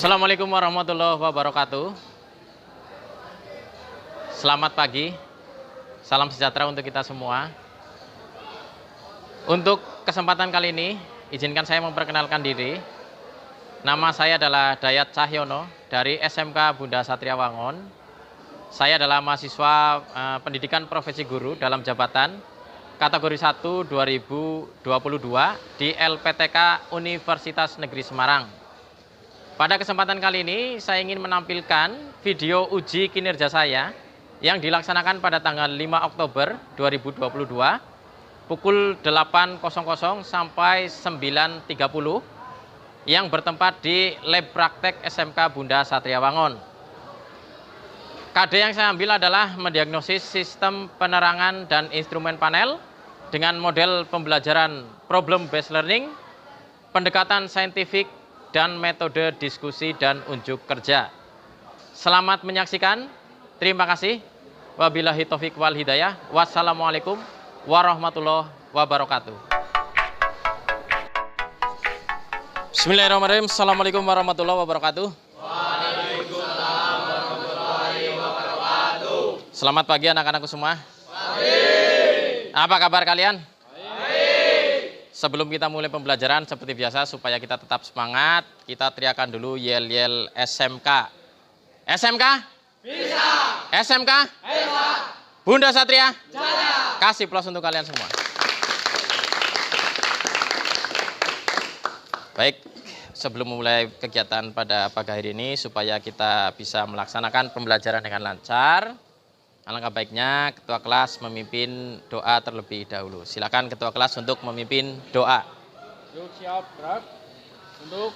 Assalamualaikum warahmatullahi wabarakatuh. Selamat pagi, salam sejahtera untuk kita semua. Untuk kesempatan kali ini, izinkan saya memperkenalkan diri. Nama saya adalah Dayat Cahyono dari SMK Bunda Satria Wangon. Saya adalah mahasiswa pendidikan profesi guru dalam jabatan kategori 1 2022 di LPTK Universitas Negeri Semarang. Pada kesempatan kali ini, saya ingin menampilkan video uji kinerja saya yang dilaksanakan pada tanggal 5 Oktober 2022 pukul 8.00 sampai 9.30 yang bertempat di Lab Praktek SMK Bunda Satria Wangon. KD yang saya ambil adalah mendiagnosis sistem penerangan dan instrumen panel dengan model pembelajaran problem based learning, pendekatan saintifik, dan metode diskusi dan unjuk kerja. Selamat menyaksikan. Terima kasih. Wabillahi taufik wal hidayah. Wassalamualaikum warahmatullahi wabarakatuh. Bismillahirrahmanirrahim. Assalamualaikum warahmatullahi wabarakatuh. Waalaikumsalam warahmatullahi wabarakatuh. Selamat pagi anak-anakku semua. Pagi. Apa kabar kalian? Baik. Sebelum kita mulai pembelajaran seperti biasa supaya kita tetap semangat, kita teriakan dulu yel-yel SMK. SMK? Bisa. SMK? Bisa. Bunda Satria? Jaya. Kasih plus untuk kalian semua. Baik, sebelum memulai kegiatan pada pagi hari ini supaya kita bisa melaksanakan pembelajaran dengan lancar, alangkah baiknya ketua kelas memimpin doa terlebih dahulu. Silakan ketua kelas untuk memimpin doa. Yuk siap, gerak untuk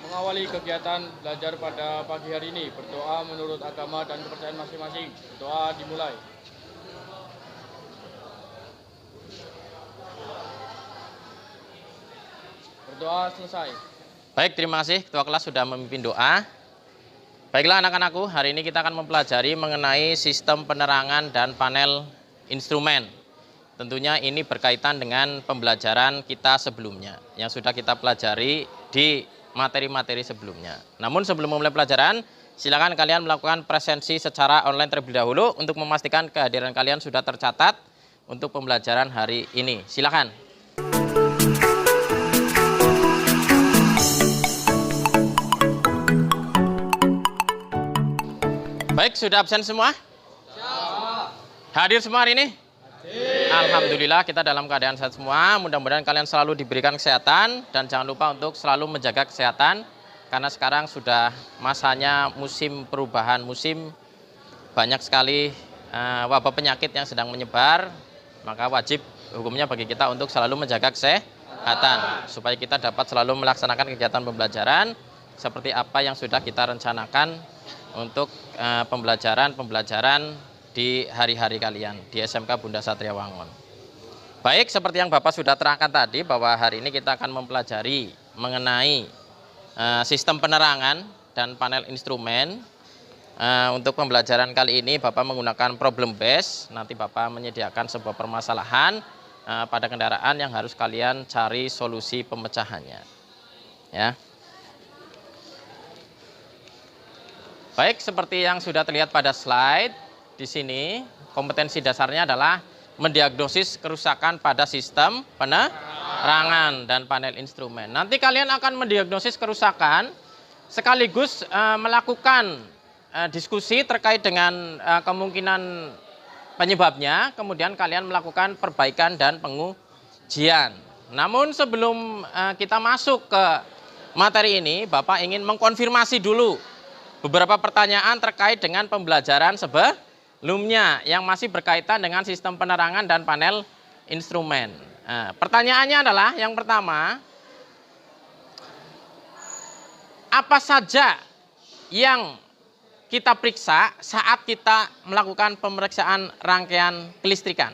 mengawali kegiatan belajar pada pagi hari ini. Berdoa menurut agama dan kepercayaan masing-masing. Doa dimulai. Berdoa selesai. Baik, terima kasih ketua kelas sudah memimpin doa. Baiklah anak-anakku, hari ini kita akan mempelajari mengenai sistem penerangan dan panel instrumen. Tentunya ini berkaitan dengan pembelajaran kita sebelumnya yang sudah kita pelajari di materi-materi sebelumnya. Namun sebelum memulai pelajaran, silakan kalian melakukan presensi secara online terlebih dahulu untuk memastikan kehadiran kalian sudah tercatat untuk pembelajaran hari ini. Silakan. Baik, sudah absen semua? Hadir semua hari ini? Alhamdulillah kita dalam keadaan sehat semua. Mudah-mudahan kalian selalu diberikan kesehatan dan jangan lupa untuk selalu menjaga kesehatan karena sekarang sudah masanya musim perubahan musim, banyak sekali wabah penyakit yang sedang menyebar, maka wajib hukumnya bagi kita untuk selalu menjaga kesehatan supaya kita dapat selalu melaksanakan kegiatan pembelajaran seperti apa yang sudah kita rencanakan untuk pembelajaran di hari-hari kalian di SMK Bunda Satria Wangon. Baik, seperti yang Bapak sudah terangkan tadi bahwa hari ini kita akan mempelajari mengenai sistem penerangan dan panel instrumen. Untuk pembelajaran kali ini Bapak menggunakan problem base. Nanti Bapak menyediakan sebuah permasalahan pada kendaraan yang harus kalian cari solusi pemecahannya. Ya. Baik, seperti yang sudah terlihat pada slide di sini, kompetensi dasarnya adalah mendiagnosis kerusakan pada sistem penerangan dan panel instrumen. Nanti kalian akan mendiagnosis kerusakan sekaligus melakukan diskusi terkait dengan kemungkinan penyebabnya, kemudian kalian melakukan perbaikan dan pengujian. Namun sebelum kita masuk ke materi ini, Bapak ingin mengkonfirmasi dulu beberapa pertanyaan terkait dengan pembelajaran sebelumnya yang masih berkaitan dengan sistem penerangan dan panel instrumen. Pertanyaannya adalah yang pertama, apa saja yang kita periksa saat kita melakukan pemeriksaan rangkaian kelistrikan?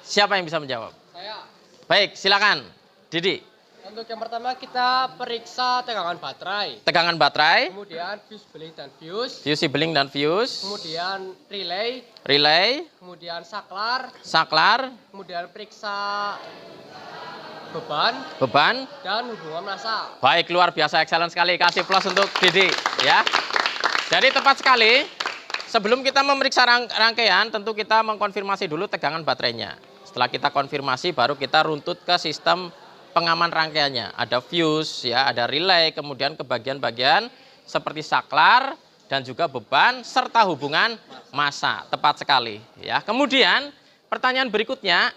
Siapa yang bisa menjawab? Saya. Baik, silakan. Didi. Untuk yang pertama kita periksa tegangan baterai. Tegangan baterai. Kemudian fuse beling dan fuse. Fuse beling dan fuse. Kemudian relay. Relay. Kemudian saklar. Saklar. Kemudian periksa beban, dan hubungan massa. baik, luar biasa, excellent sekali. Kasih plus untuk Didi, ya. Jadi tepat sekali. Sebelum kita memeriksa rangkaian, tentu kita mengkonfirmasi dulu tegangan baterainya. Setelah kita konfirmasi, baru kita runtut ke sistem pengaman rangkaiannya. Ada fuse, ya, ada relay, kemudian ke bagian-bagian seperti saklar dan juga beban serta hubungan massa. Tepat sekali, ya. Kemudian pertanyaan berikutnya,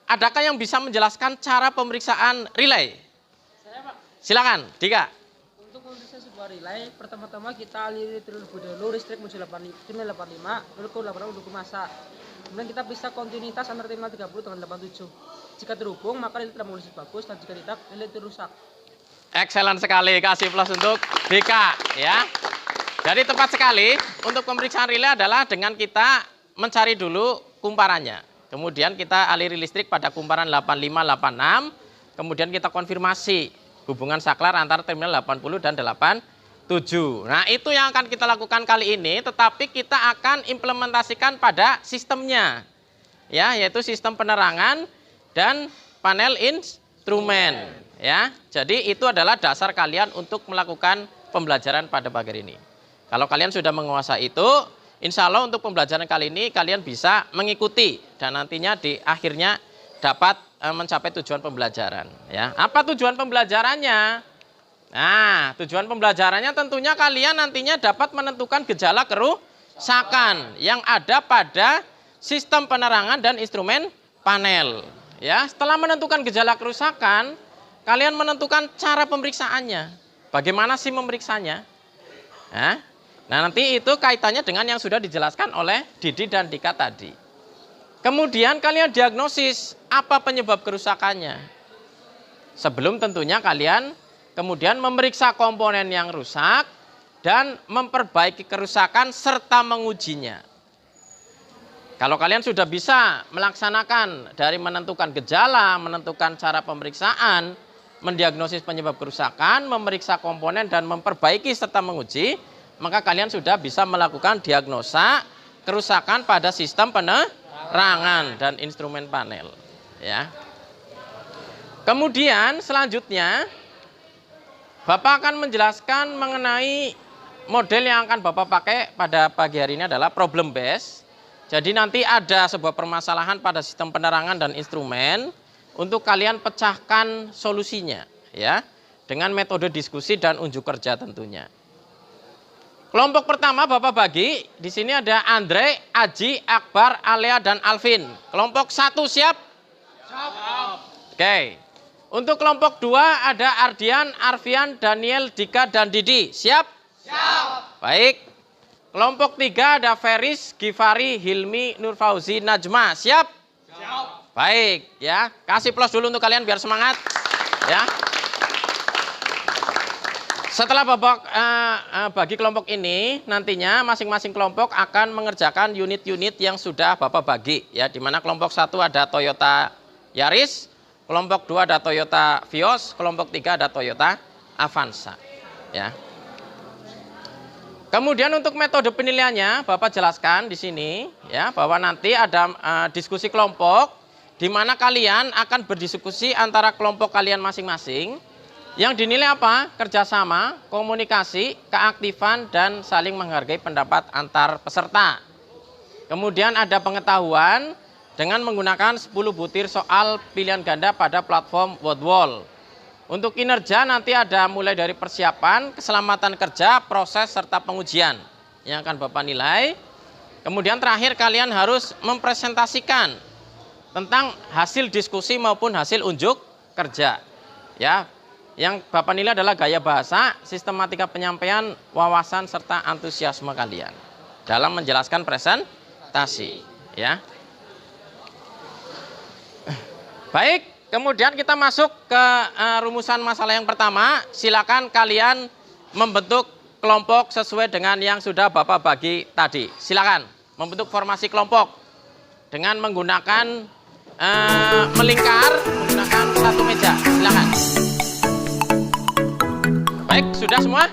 adakah yang bisa menjelaskan cara pemeriksaan relay? Saya, Pak. Silakan, Dika. Untuk memeriksa sebuah relay, pertama-tama kita aliri terlebih dahulu listrik modul 85, lalu ke 86 untuk massa. Kemudian kita periksa kontinuitas antara terminal 30 dengan 87. Jika terhubung, maka relay telah mengurus bagus, dan jika tidak, relay itu rusak. Excellent sekali, kasih plus untuk Dika, ya. Jadi tepat sekali, untuk pemeriksaan relay adalah dengan kita mencari dulu kumparannya. Kemudian kita aliri listrik pada kumparan 85-86, kemudian kita konfirmasi hubungan saklar antara terminal 80 dan 87. Nah, itu yang akan kita lakukan kali ini, tetapi kita akan implementasikan pada sistemnya, ya, yaitu sistem penerangan dan panel instrumen, ya. Jadi itu adalah dasar kalian untuk melakukan pembelajaran pada pagi hari ini. Kalau kalian sudah menguasai itu, insya Allah untuk pembelajaran kali ini kalian bisa mengikuti dan nantinya di akhirnya dapat mencapai tujuan pembelajaran, ya. Apa tujuan pembelajarannya? Nah, tujuan pembelajarannya tentunya kalian nantinya dapat menentukan gejala kerusakan yang ada pada sistem penerangan dan instrumen panel, ya. Setelah menentukan gejala kerusakan, kalian menentukan cara pemeriksaannya. Bagaimana sih memeriksanya? Nah, nanti itu kaitannya dengan yang sudah dijelaskan oleh Didi dan Dika tadi. Kemudian kalian diagnosis apa penyebab kerusakannya. Sebelum tentunya kalian kemudian memeriksa komponen yang rusak dan memperbaiki kerusakan serta mengujinya. Kalau kalian sudah bisa melaksanakan dari menentukan gejala, menentukan cara pemeriksaan, mendiagnosis penyebab kerusakan, memeriksa komponen dan memperbaiki serta menguji, maka kalian sudah bisa melakukan diagnosa kerusakan pada sistem penerangan dan instrumen panel, ya. Kemudian selanjutnya Bapak akan menjelaskan mengenai model yang akan Bapak pakai pada pagi hari ini adalah problem based. Jadi nanti ada sebuah permasalahan pada sistem penerangan dan instrumen untuk kalian pecahkan solusinya, ya, dengan metode diskusi dan unjuk kerja tentunya. Kelompok pertama Bapak bagi, di sini ada Andre, Aji, Akbar, Alea, dan Alvin. Kelompok 1 siap? Siap. Oke. Untuk kelompok 2 ada Ardian, Arfian, Daniel, Dika, dan Didi. Siap? Siap. Baik. Kelompok 3 ada Feris, Gifari, Hilmi, Nurfauzi, Najma. Siap? Siap. Baik, ya. Kasih plus dulu untuk kalian biar semangat, ya. Setelah Bapak bagi kelompok ini, nantinya masing-masing kelompok akan mengerjakan unit-unit yang sudah Bapak bagi, ya, di mana kelompok 1 ada Toyota Yaris, kelompok 2 ada Toyota Vios, kelompok 3 ada Toyota Avanza, ya. Kemudian untuk metode penilaiannya Bapak jelaskan di sini, ya, bahwa nanti ada diskusi kelompok di mana kalian akan berdiskusi antara kelompok kalian masing-masing. Yang dinilai apa? Kerjasama, komunikasi, keaktifan, dan saling menghargai pendapat antar peserta. Kemudian ada pengetahuan dengan menggunakan 10 butir soal pilihan ganda pada platform WordWall. Untuk kinerja nanti ada mulai dari persiapan, keselamatan kerja, proses, serta pengujian yang akan Bapak nilai. Kemudian terakhir kalian harus mempresentasikan tentang hasil diskusi maupun hasil unjuk kerja, ya. Yang Bapak nilai adalah gaya bahasa, sistematika penyampaian, wawasan, serta antusiasme kalian dalam menjelaskan presentasi, ya. Baik, kemudian kita masuk ke rumusan masalah yang pertama. Silakan kalian membentuk kelompok sesuai dengan yang sudah Bapak bagi tadi. Silakan membentuk formasi kelompok dengan menggunakan melingkar, menggunakan satu meja. Silakan. Baik, sudah semua?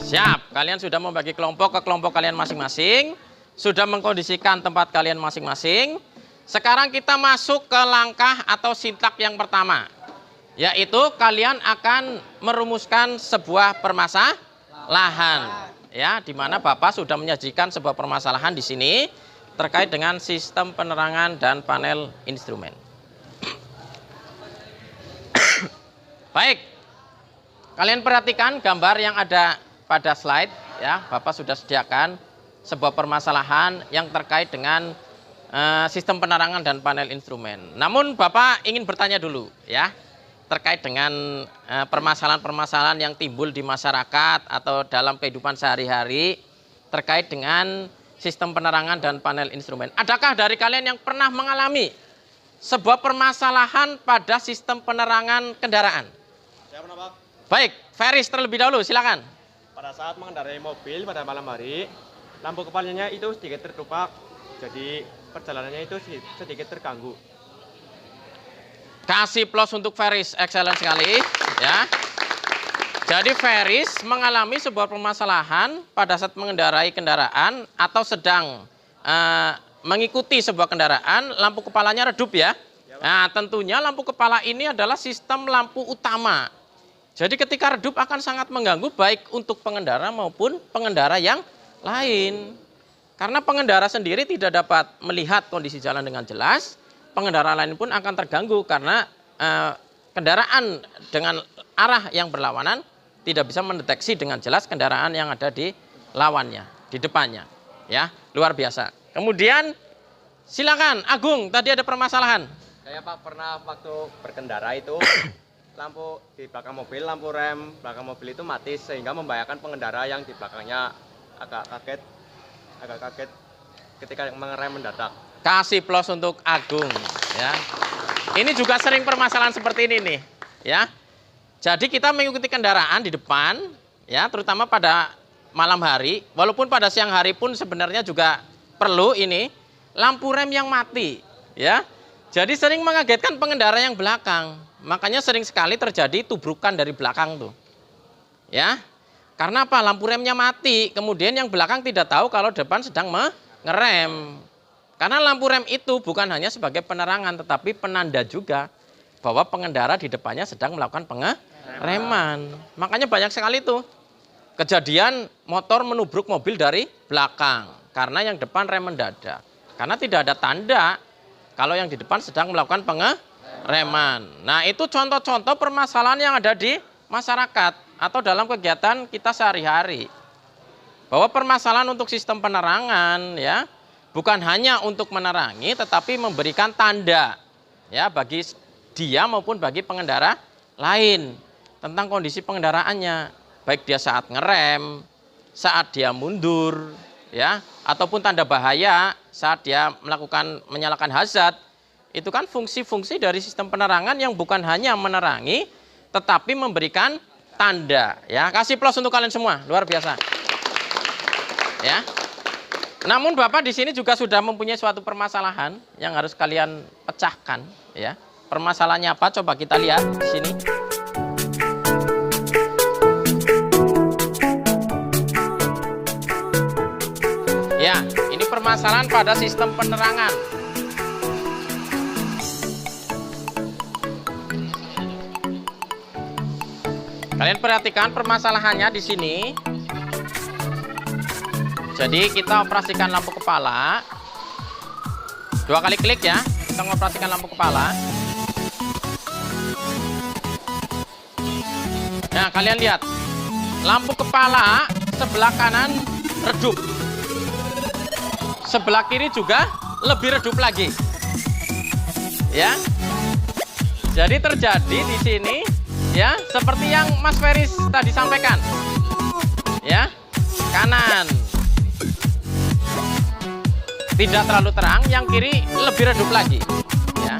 Siap, kalian sudah membagi kelompok ke kelompok kalian masing-masing, sudah mengkondisikan tempat kalian masing-masing. Sekarang kita masuk ke langkah atau sintak yang pertama, yaitu kalian akan merumuskan sebuah permasalahan, ya, di mana Bapak sudah menyajikan sebuah permasalahan di sini terkait dengan sistem penerangan dan panel instrumen. Baik, kalian perhatikan gambar yang ada pada slide, ya. Bapak sudah sediakan sebuah permasalahan yang terkait dengan sistem penerangan dan panel instrumen. Namun Bapak ingin bertanya dulu, ya, terkait dengan permasalahan-permasalahan yang timbul di masyarakat atau dalam kehidupan sehari-hari terkait dengan sistem penerangan dan panel instrumen. Adakah dari kalian yang pernah mengalami sebuah permasalahan pada sistem penerangan kendaraan? Saya pernah, Pak. Baik, Feris terlebih dahulu, silakan. Pada saat mengendarai mobil pada malam hari, lampu kepalanya itu sedikit terkelupak, jadi perjalanannya itu sedikit terganggu. Kasih plus untuk Feris, excellent sekali, ya. Jadi Feris mengalami sebuah permasalahan pada saat mengendarai kendaraan atau sedang mengikuti sebuah kendaraan, lampu kepalanya redup, ya. Nah, tentunya lampu kepala ini adalah sistem lampu utama. Jadi ketika redup akan sangat mengganggu baik untuk pengendara maupun pengendara yang lain. Karena pengendara sendiri tidak dapat melihat kondisi jalan dengan jelas, pengendara lain pun akan terganggu karena kendaraan dengan arah yang berlawanan tidak bisa mendeteksi dengan jelas kendaraan yang ada di lawannya, di depannya. Ya, luar biasa. Kemudian silakan Agung, tadi ada permasalahan. Saya, Pak, pernah waktu berkendara itu lampu di belakang mobil, lampu rem belakang mobil itu mati sehingga membahayakan pengendara yang di belakangnya agak kaget ketika mengerem mendadak. Kasih plus untuk Agung, ya. Ini juga sering permasalahan seperti ini nih, ya. Jadi kita mengikuti kendaraan di depan, ya, terutama pada malam hari, walaupun pada siang hari pun sebenarnya juga perlu ini lampu rem yang mati, ya. Jadi sering mengagetkan pengendara yang belakang. Makanya sering sekali terjadi tubrukan dari belakang tuh. Ya. Karena apa? Lampu remnya mati, kemudian yang belakang tidak tahu kalau depan sedang mengerem. Karena lampu rem itu bukan hanya sebagai penerangan, tetapi penanda juga bahwa pengendara di depannya sedang melakukan pengereman. Makanya banyak sekali tuh kejadian motor menubruk mobil dari belakang karena yang depan rem mendadak. Karena tidak ada tanda kalau yang di depan sedang melakukan pengereman. Nah, itu contoh-contoh permasalahan yang ada di masyarakat atau dalam kegiatan kita sehari-hari. Bahwa permasalahan untuk sistem penerangan, ya, bukan hanya untuk menerangi tetapi memberikan tanda, ya, bagi dia maupun bagi pengendara lain tentang kondisi pengendaraannya, baik dia saat ngerem, saat dia mundur, ya, ataupun tanda bahaya saat dia menyalakan hazard. Itu kan fungsi-fungsi dari sistem penerangan yang bukan hanya menerangi tetapi memberikan tanda, ya. Kasih plus untuk kalian semua, luar biasa. Ya. Namun Bapak di sini juga sudah mempunyai suatu permasalahan yang harus kalian pecahkan, ya. Permasalahannya apa? Coba kita lihat di sini. Ya, ini permasalahan pada sistem penerangan. Kalian perhatikan permasalahannya di sini. Jadi kita operasikan lampu kepala. 2 kali klik, ya. Kita mengoperasikan lampu kepala. Nah, kalian lihat. Lampu kepala sebelah kanan redup. Sebelah kiri juga lebih redup lagi. Ya. Jadi terjadi di sini, ya, seperti yang Mas Feris tadi sampaikan. Ya. Kanan tidak terlalu terang, yang kiri lebih redup lagi, ya.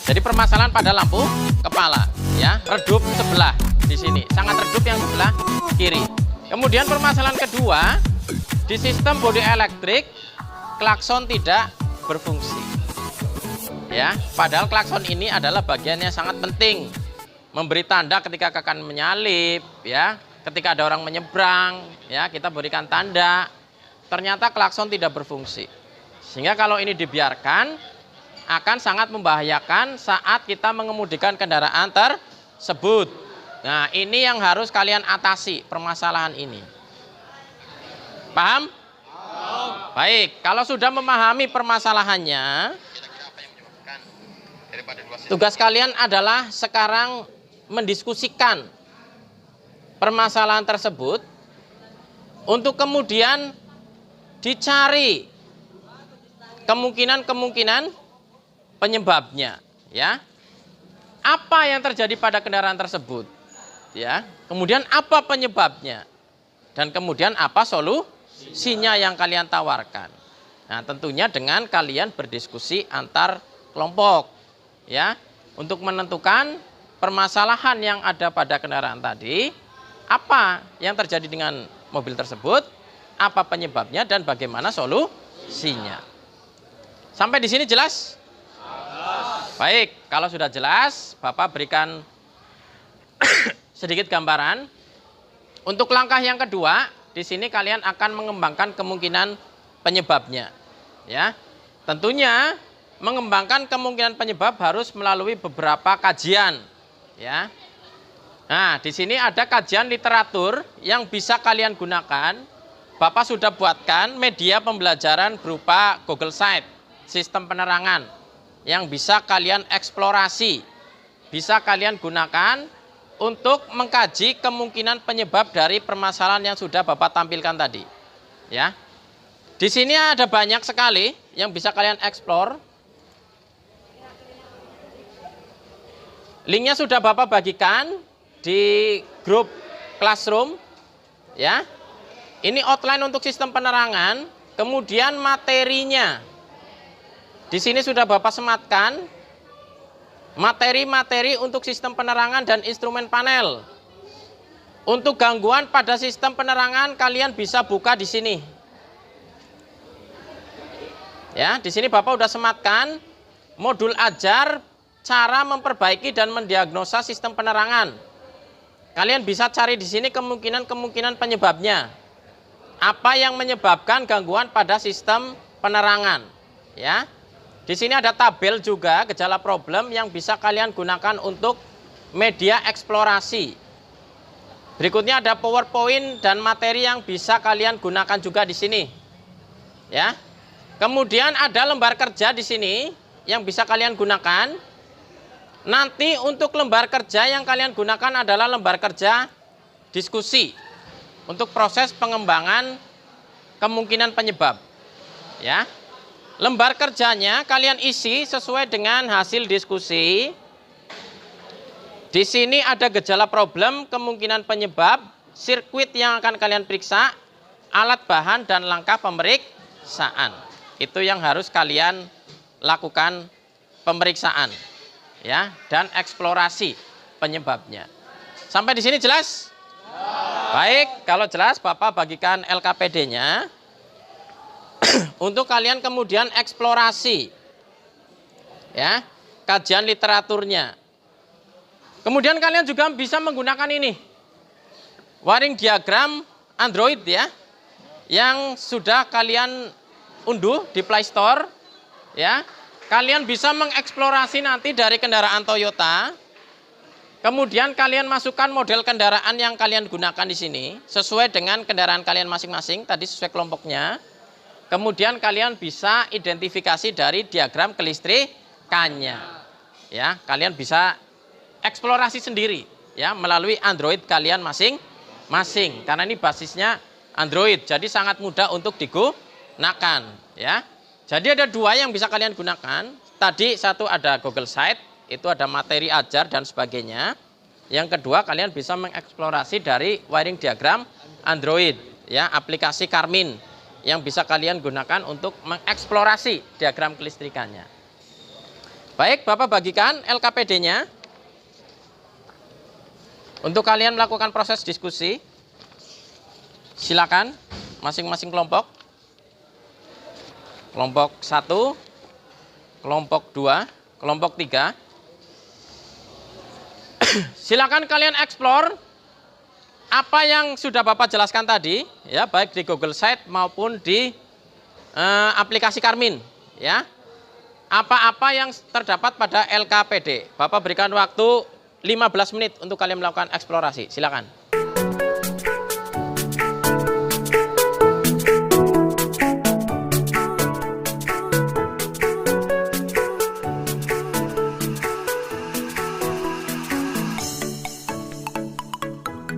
Jadi permasalahan pada lampu kepala, ya, redup sebelah di sini, sangat redup yang sebelah kiri. Kemudian permasalahan kedua, di sistem bodi elektrik klakson tidak berfungsi, ya. Padahal klakson ini adalah bagian yang sangat penting, memberi tanda ketika akan menyalip, ya, ketika ada orang menyeberang, ya, kita berikan tanda. Ternyata klakson tidak berfungsi. Sehingga kalau ini dibiarkan akan sangat membahayakan saat kita mengemudikan kendaraan tersebut. Nah, ini yang harus kalian atasi permasalahan ini. Paham? Baik, kalau sudah memahami permasalahannya, tugas kalian adalah sekarang mendiskusikan permasalahan tersebut untuk kemudian dicari kemungkinan-kemungkinan penyebabnya, ya. Apa yang terjadi pada kendaraan tersebut? Ya. Kemudian apa penyebabnya? Dan kemudian apa solusinya yang kalian tawarkan? Nah, tentunya dengan kalian berdiskusi antar kelompok, ya, untuk menentukan permasalahan yang ada pada kendaraan tadi, apa yang terjadi dengan mobil tersebut, apa penyebabnya dan bagaimana solusinya. Sampai di sini jelas? Baik, kalau sudah jelas, Bapak berikan sedikit gambaran. Untuk langkah yang kedua, di sini kalian akan mengembangkan kemungkinan penyebabnya. Ya, tentunya mengembangkan kemungkinan penyebab harus melalui beberapa kajian. Ya, nah di sini ada kajian literatur yang bisa kalian gunakan. Bapak sudah buatkan media pembelajaran berupa Google Site, sistem penerangan, yang bisa kalian eksplorasi, bisa kalian gunakan untuk mengkaji kemungkinan penyebab dari permasalahan yang sudah Bapak tampilkan tadi. Ya, di sini ada banyak sekali yang bisa kalian eksplor. Linknya sudah Bapak bagikan di grup Classroom. Ya, ini outline untuk sistem penerangan, kemudian materinya. Di sini sudah Bapak sematkan materi-materi untuk sistem penerangan dan instrumen panel. Untuk gangguan pada sistem penerangan kalian bisa buka di sini. Ya, di sini Bapak sudah sematkan modul ajar cara memperbaiki dan mendiagnosa sistem penerangan. Kalian bisa cari di sini kemungkinan-kemungkinan penyebabnya. Apa yang menyebabkan gangguan pada sistem penerangan, ya. Di sini ada tabel juga gejala problem yang bisa kalian gunakan untuk media eksplorasi. Berikutnya ada PowerPoint dan materi yang bisa kalian gunakan juga di sini. Ya. Kemudian ada lembar kerja di sini yang bisa kalian gunakan. Nanti untuk lembar kerja yang kalian gunakan adalah lembar kerja diskusi untuk proses pengembangan kemungkinan penyebab. Ya. Lembar kerjanya kalian isi sesuai dengan hasil diskusi. Di sini ada gejala problem, kemungkinan penyebab, sirkuit yang akan kalian periksa, alat bahan dan langkah pemeriksaan. Itu yang harus kalian lakukan pemeriksaan, ya, dan eksplorasi penyebabnya. Sampai di sini jelas? Baik, kalau jelas Bapak bagikan LKPD-nya. Untuk kalian kemudian eksplorasi, ya, kajian literaturnya. Kemudian kalian juga bisa menggunakan ini, wiring diagram Android, ya, yang sudah kalian unduh di Play Store. Ya, kalian bisa mengeksplorasi nanti dari kendaraan Toyota. Kemudian kalian masukkan model kendaraan yang kalian gunakan di sini sesuai dengan kendaraan kalian masing-masing, tadi sesuai kelompoknya. Kemudian kalian bisa identifikasi dari diagram kelistrikannya. Ya, kalian bisa eksplorasi sendiri, ya, melalui Android kalian masing-masing. Karena ini basisnya Android, jadi sangat mudah untuk digunakan, ya. Jadi ada dua yang bisa kalian gunakan. Tadi satu ada Google Site, itu ada materi ajar dan sebagainya. Yang kedua kalian bisa mengeksplorasi dari wiring diagram Android, ya, aplikasi Karmin yang bisa kalian gunakan untuk mengeksplorasi diagram kelistrikannya. Baik, Bapak bagikan LKPD-nya untuk kalian melakukan proses diskusi. Silakan masing-masing kelompok. Kelompok 1, kelompok 2, kelompok 3. Silakan kalian eksplor apa yang sudah Bapak jelaskan tadi, ya, baik di Google Site maupun di aplikasi Karmin, ya. Apa-apa yang terdapat pada LKPD. Bapak berikan waktu 15 menit untuk kalian melakukan eksplorasi. Silakan.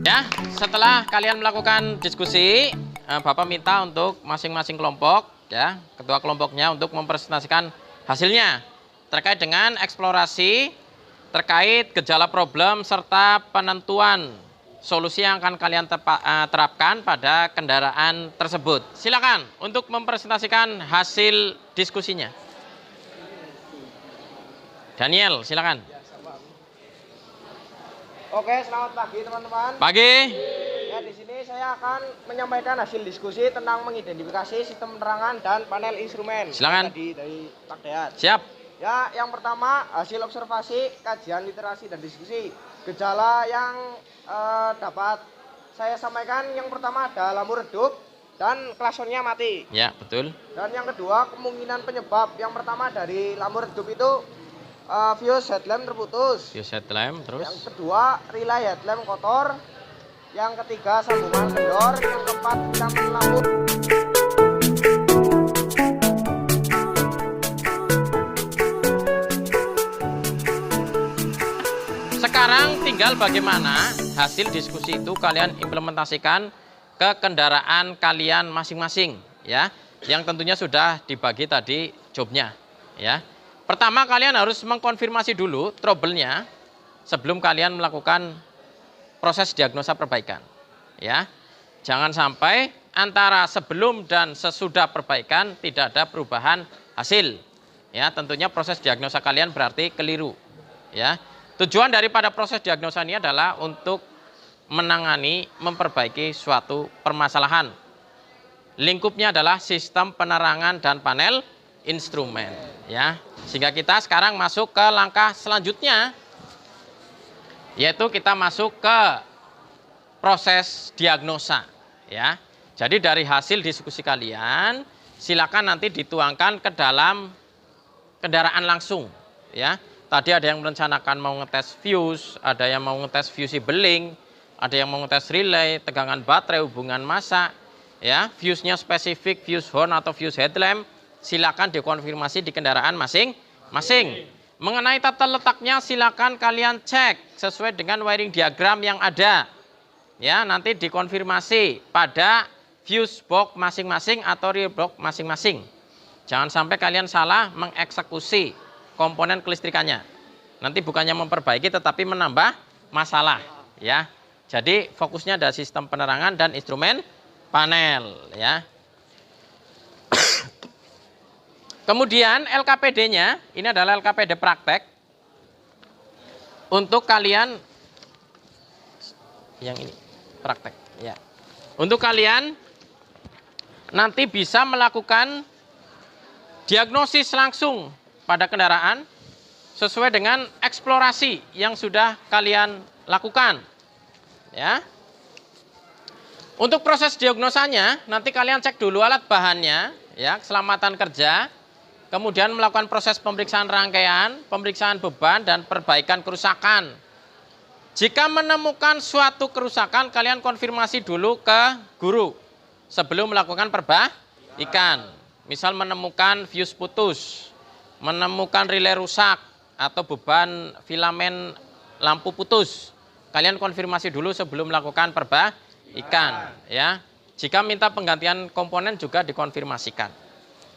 Ya, setelah kalian melakukan diskusi, Bapak minta untuk masing-masing kelompok, ya, ketua kelompoknya untuk mempresentasikan hasilnya terkait dengan eksplorasi, terkait gejala problem serta penentuan solusi yang akan kalian terapkan pada kendaraan tersebut. Silakan untuk mempresentasikan hasil diskusinya. Daniel, silakan. Oke, selamat pagi teman-teman. Pagi. Ya, di sini saya akan menyampaikan hasil diskusi tentang mengidentifikasi sistem penerangan dan panel instrumen. Silakan. Tadi dari Pak Dayat. Siap. Ya, yang pertama hasil observasi, kajian literasi dan diskusi. Gejala yang dapat saya sampaikan yang pertama ada lampu redup dan klaksonnya mati. Ya, betul. Dan yang kedua kemungkinan penyebab yang pertama dari lampu redup itu fuse headlamp terputus. Fuse headlamp terus. Yang kedua relay headlamp kotor. Yang ketiga sambungan kendor. Yang keempat filamen lampu. Sekarang tinggal bagaimana hasil diskusi itu kalian implementasikan ke kendaraan kalian masing-masing, ya. Yang tentunya sudah dibagi tadi jobnya, ya. Pertama kalian harus mengkonfirmasi dulu trouble-nya sebelum kalian melakukan proses diagnosa perbaikan, ya. Jangan sampai antara sebelum dan sesudah perbaikan tidak ada perubahan hasil, ya. Tentunya proses diagnosa kalian berarti keliru, ya. Tujuan daripada proses diagnosa ini adalah untuk menangani, memperbaiki suatu permasalahan. Lingkupnya adalah sistem penerangan dan panel instrumen, ya. Sehingga kita sekarang masuk ke langkah selanjutnya, yaitu kita masuk ke proses diagnosa, ya. Jadi dari hasil diskusi kalian, silakan nanti dituangkan ke dalam kendaraan langsung, ya. Tadi ada yang merencanakan mau ngetes fuse, ada yang mau ngetes fusible, ada yang mau ngetes relay, tegangan baterai, hubungan massa, ya. Fuse-nya spesifik, fuse horn atau fuse headlamp, silakan dikonfirmasi di kendaraan masing-masing. Mengenai tata letaknya silakan kalian cek sesuai dengan wiring diagram yang ada. Ya, nanti dikonfirmasi pada fuse box masing-masing atau relay box masing-masing. Jangan sampai kalian salah mengeksekusi komponen kelistrikannya. Nanti bukannya memperbaiki tetapi menambah masalah, ya. Jadi fokusnya ada sistem penerangan dan instrumen panel, ya. Kemudian LKPD-nya, ini adalah LKPD praktek. Untuk kalian, yang ini, praktek. Ya. Untuk kalian, nanti bisa melakukan diagnosis langsung pada kendaraan, sesuai dengan eksplorasi yang sudah kalian lakukan. Ya. Untuk proses diagnosanya, nanti kalian cek dulu alat bahannya, ya, keselamatan kerja. Kemudian melakukan proses pemeriksaan rangkaian, pemeriksaan beban, dan perbaikan kerusakan. Jika menemukan suatu kerusakan, kalian konfirmasi dulu ke guru sebelum melakukan perbaikan. Misal menemukan fuse putus, menemukan relay rusak, atau beban filamen lampu putus. Kalian konfirmasi dulu sebelum melakukan perbaikan. Ya. Jika minta penggantian komponen juga dikonfirmasikan.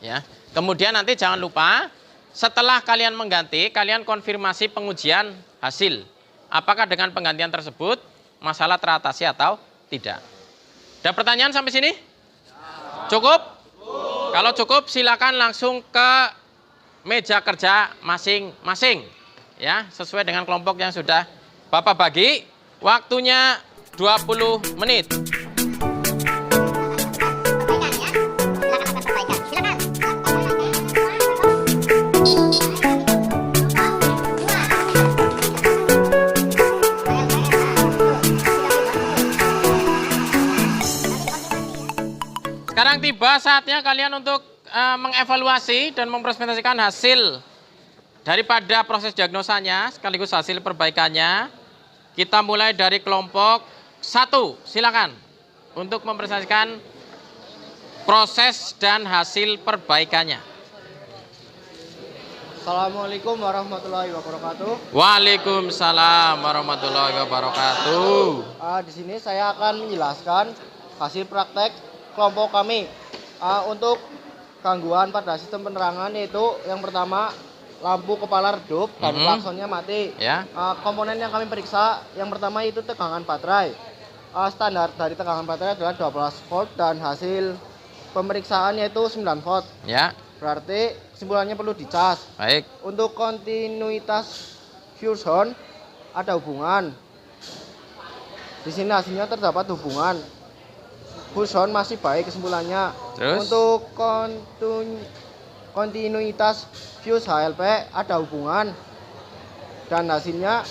Ya. Kemudian nanti jangan lupa setelah kalian mengganti, kalian konfirmasi pengujian hasil. Apakah dengan penggantian tersebut masalah teratasi atau tidak. Ada pertanyaan sampai sini? Cukup? Kalau cukup silakan langsung ke meja kerja masing-masing. Ya, sesuai dengan kelompok yang sudah Bapak bagi. Waktunya 20 menit. Sekarang tiba saatnya kalian untuk mengevaluasi dan mempresentasikan hasil daripada proses diagnosanya sekaligus hasil perbaikannya. Kita mulai dari kelompok 1, silakan untuk mempresentasikan proses dan hasil perbaikannya. Assalamualaikum warahmatullahi wabarakatuh. Waalaikumsalam warahmatullahi wabarakatuh. Di sini saya akan menjelaskan hasil praktek kelompok kami untuk gangguan pada sistem penerangan, yaitu yang pertama lampu kepala redup dan klaksonnya mati. Ya. Komponen yang kami periksa yang pertama itu tegangan baterai. Standar dari tegangan baterai adalah 12 volt dan hasil pemeriksaan yaitu 9 volt. Ya. Berarti kesimpulannya perlu dicas. Baik. Untuk kontinuitas fusion ada hubungan. Di sini hasilnya terdapat hubungan. Fusion masih baik kesimpulannya. Terus? Untuk kontinuitas fuse HLP ada hubungan dan hasilnya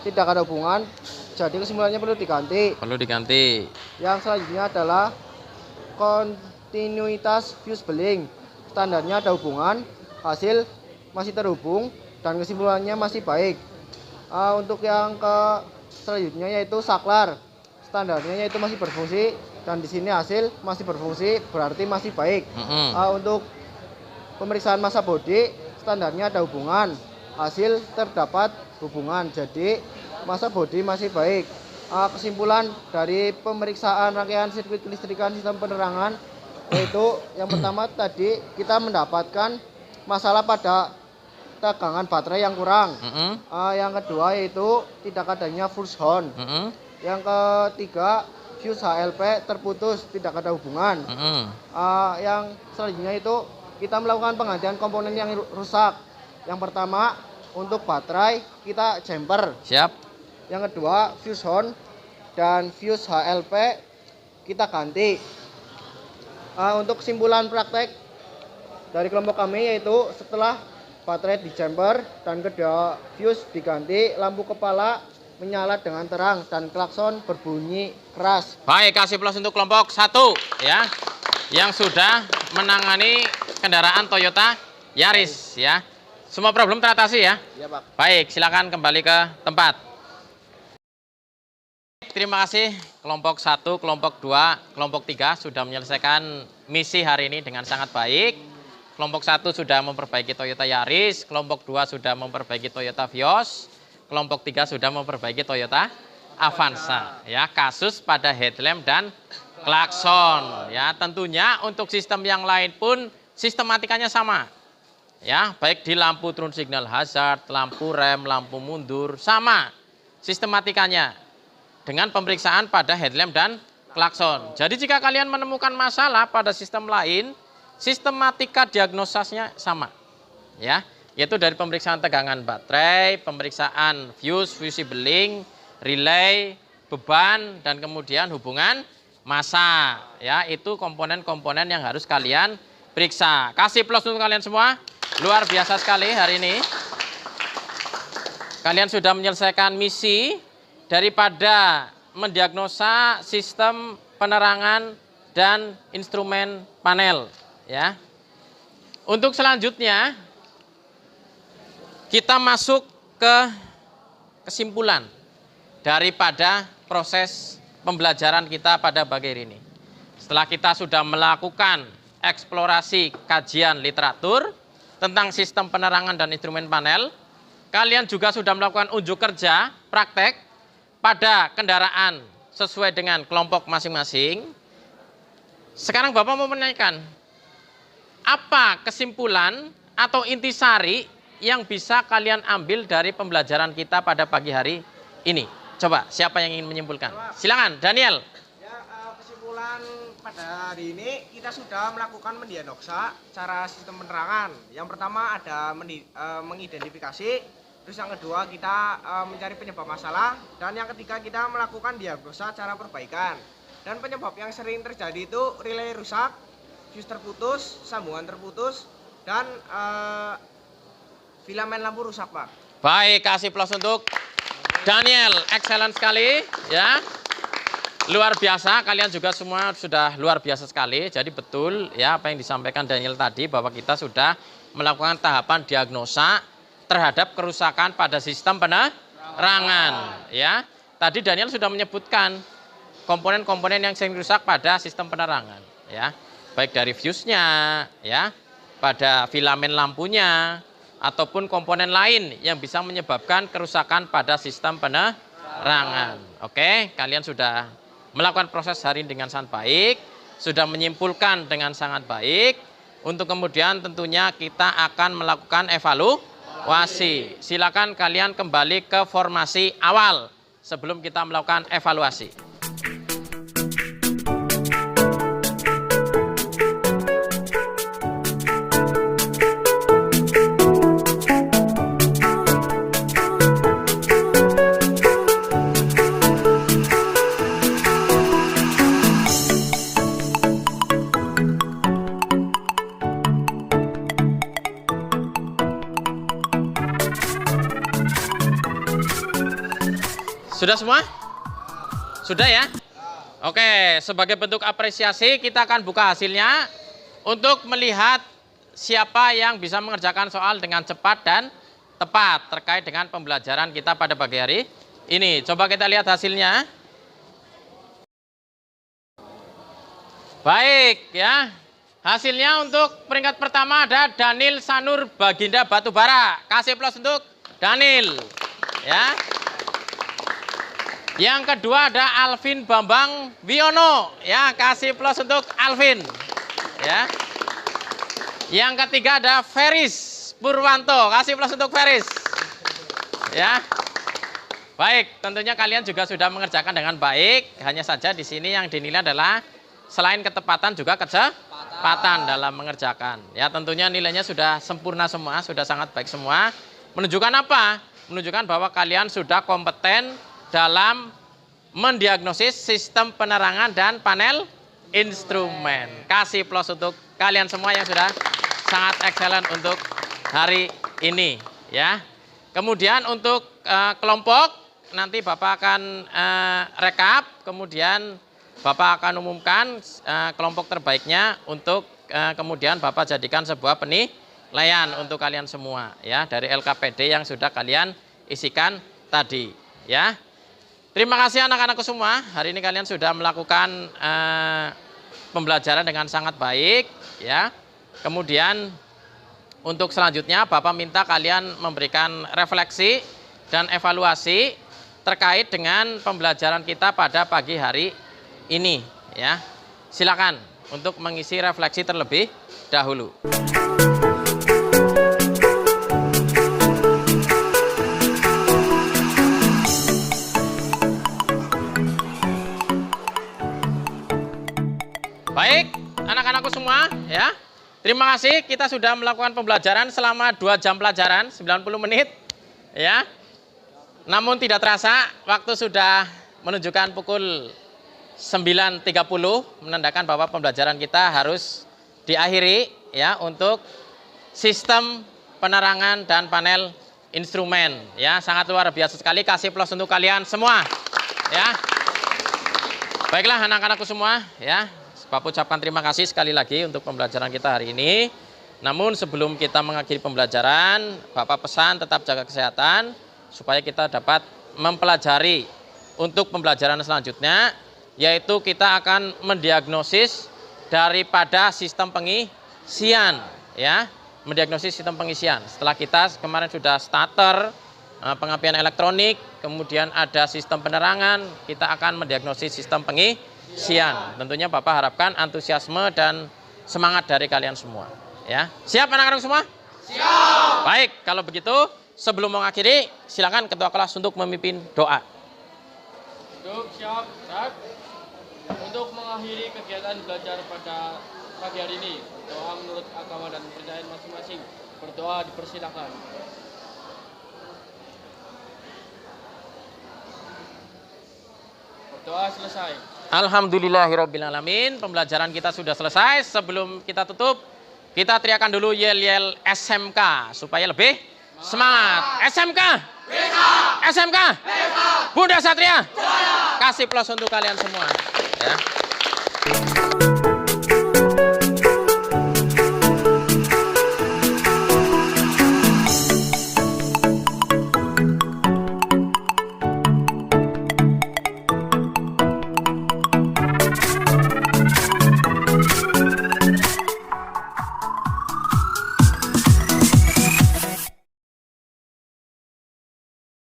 tidak ada hubungan. Jadi kesimpulannya perlu diganti. Perlu diganti. Yang selanjutnya adalah kontinuitas fuse beling. Standarnya ada hubungan, hasil masih terhubung dan kesimpulannya masih baik. Untuk yang selanjutnya yaitu saklar. Standarnya yaitu masih berfungsi dan di sini hasil masih berfungsi, berarti masih baik. Untuk pemeriksaan massa bodi, standarnya ada hubungan, hasil terdapat hubungan, jadi massa bodi masih baik. Kesimpulan dari pemeriksaan rangkaian sirkuit kelistrikan sistem penerangan yaitu yang pertama tadi kita mendapatkan masalah pada tegangan baterai yang kurang. Yang kedua yaitu tidak adanya fusion. Yang ketiga fuse HLP terputus, tidak ada hubungan. Yang selanjutnya itu kita melakukan penggantian komponen yang rusak. Yang pertama untuk baterai kita jumper. Siap. Yang kedua fusion dan fuse HLP kita ganti. Untuk kesimpulan praktek dari kelompok kami yaitu setelah baterai di jumper dan kedua fuse diganti, lampu kepala menyala dengan terang dan klakson berbunyi keras. Baik, kasih plus untuk kelompok 1 ya, yang sudah menangani kendaraan Toyota Yaris ya. Semua problem teratasi ya. Iya, Pak. Baik, silakan kembali ke tempat. Terima kasih kelompok 1, kelompok 2, kelompok 3 sudah menyelesaikan misi hari ini dengan sangat baik. Kelompok 1 sudah memperbaiki Toyota Yaris, kelompok 2 sudah memperbaiki Toyota Vios, kelompok 3 sudah memperbaiki Toyota Avanza. Ya, kasus pada headlamp dan klakson. Ya, tentunya untuk sistem yang lain pun sistematikanya sama. Ya, baik di lampu turun signal hazard, lampu rem, lampu mundur, sama sistematikanya dengan pemeriksaan pada headlamp dan klakson. Jadi jika kalian menemukan masalah pada sistem lain, sistematika diagnosasnya sama. Ya, yaitu dari pemeriksaan tegangan baterai, pemeriksaan fuse beling, relay, beban, dan kemudian hubungan massa. Ya, itu komponen-komponen yang harus kalian periksa. Kasih plus untuk kalian semua. Luar biasa sekali hari ini. Kalian sudah menyelesaikan misi daripada mendiagnosa sistem penerangan dan instrumen panel. Ya. Untuk selanjutnya kita masuk ke kesimpulan daripada proses pembelajaran kita pada pagi hari ini. Setelah kita sudah melakukan eksplorasi kajian literatur tentang sistem penerangan dan instrumen panel, kalian juga sudah melakukan unjuk kerja praktek pada kendaraan sesuai dengan kelompok masing-masing. Sekarang Bapak mau menanyakan, apa kesimpulan atau intisari yang bisa kalian ambil dari pembelajaran kita pada pagi hari ini? Coba, siapa yang ingin menyimpulkan? Silakan, Daniel. Ya, kesimpulan pada hari ini kita sudah melakukan mendiagnosa cara sistem penerangan. Yang pertama ada mengidentifikasi, terus yang kedua kita mencari penyebab masalah, dan yang ketiga kita melakukan diagnosa cara perbaikan. Dan penyebab yang sering terjadi itu relay rusak, fuse terputus, sambungan terputus, dan filamen lampu rusak, Pak. Baik, kasih plus untuk Daniel, excellent sekali ya. luar biasa, kalian juga semua sudah luar biasa sekali. Jadi betul ya apa yang disampaikan Daniel tadi bahwa kita sudah melakukan tahapan diagnosa terhadap kerusakan pada sistem penerangan ya. Tadi Daniel sudah menyebutkan komponen-komponen yang sering rusak pada sistem penerangan ya. Baik dari fuse-nya ya, pada filamen lampunya ataupun komponen lain yang bisa menyebabkan kerusakan pada sistem penerangan. Oke, kalian sudah melakukan proses hari ini dengan sangat baik, sudah menyimpulkan dengan sangat baik. Untuk kemudian tentunya kita akan melakukan evaluasi. Silakan kalian kembali ke formasi awal sebelum kita melakukan evaluasi. Sudah semua? Sudah ya? Oke, sebagai bentuk apresiasi kita akan buka hasilnya untuk melihat siapa yang bisa mengerjakan soal dengan cepat dan tepat terkait dengan pembelajaran kita pada pagi hari ini. Coba kita lihat hasilnya. Baik ya. Hasilnya untuk peringkat pertama ada Daniel Sanur Baginda Batubara. Kasih plus untuk Daniel. Ya. Yang kedua ada Alvin Bambang Wiono, ya kasih plus untuk Alvin, ya. Yang ketiga ada Feris Purwanto, kasih plus untuk Feris, ya. Baik, tentunya kalian juga sudah mengerjakan dengan baik. Hanya saja di sini yang dinilai adalah selain ketepatan juga kecepatan dalam mengerjakan. Ya tentunya nilainya sudah sempurna semua, sudah sangat baik semua. Menunjukkan apa? Menunjukkan bahwa kalian sudah kompeten dalam mendiagnosis sistem penerangan dan panel instrumen. Kasih plus untuk kalian semua yang sudah sangat excellent untuk hari ini ya. Kemudian untuk kelompok nanti Bapak akan rekap, kemudian Bapak akan umumkan kelompok terbaiknya untuk kemudian Bapak jadikan sebuah penilaian untuk kalian semua ya dari LKPD yang sudah kalian isikan tadi ya. Terima kasih anak-anakku semua. Hari ini kalian sudah melakukan pembelajaran dengan sangat baik ya. Kemudian untuk selanjutnya Bapak minta kalian memberikan refleksi dan evaluasi terkait dengan pembelajaran kita pada pagi hari ini ya. Silakan untuk mengisi refleksi terlebih dahulu. Baik, anak-anakku semua ya. Terima kasih kita sudah melakukan pembelajaran selama 2 jam pelajaran, 90 menit ya. Namun tidak terasa waktu sudah menunjukkan pukul 9.30 menandakan bahwa pembelajaran kita harus diakhiri ya untuk sistem penerangan dan panel instrumen ya. Sangat luar biasa sekali, kasih plus untuk kalian semua ya. Baiklah anak-anakku semua ya. Bapak ucapkan terima kasih sekali lagi untuk pembelajaran kita hari ini. Namun sebelum kita mengakhiri pembelajaran, Bapak pesan tetap jaga kesehatan supaya kita dapat mempelajari untuk pembelajaran selanjutnya, yaitu kita akan mendiagnosis daripada sistem pengisian ya, mendiagnosis sistem pengisian. Setelah kita kemarin sudah starter, pengapian elektronik, kemudian ada sistem penerangan, kita akan mendiagnosis sistem pengisian. Tentunya Bapak harapkan antusiasme dan semangat dari kalian semua ya. Siap anak-anak semua? Siap. Baik, kalau begitu sebelum mengakhiri silakan ketua kelas untuk memimpin doa. Untuk siap, Ustaz. Untuk mengakhiri kegiatan belajar pada pagi hari ini, doa menurut agama dan kepercayaan masing-masing. Berdoa dipersilakan. Berdoa selesai. Alhamdulillahirrabbilalamin, pembelajaran kita sudah selesai. Sebelum kita tutup, kita teriakan dulu yel-yel SMK supaya lebih semangat. SMK! SMK! Bunda Satria! Kasih plus untuk kalian semua. Ya.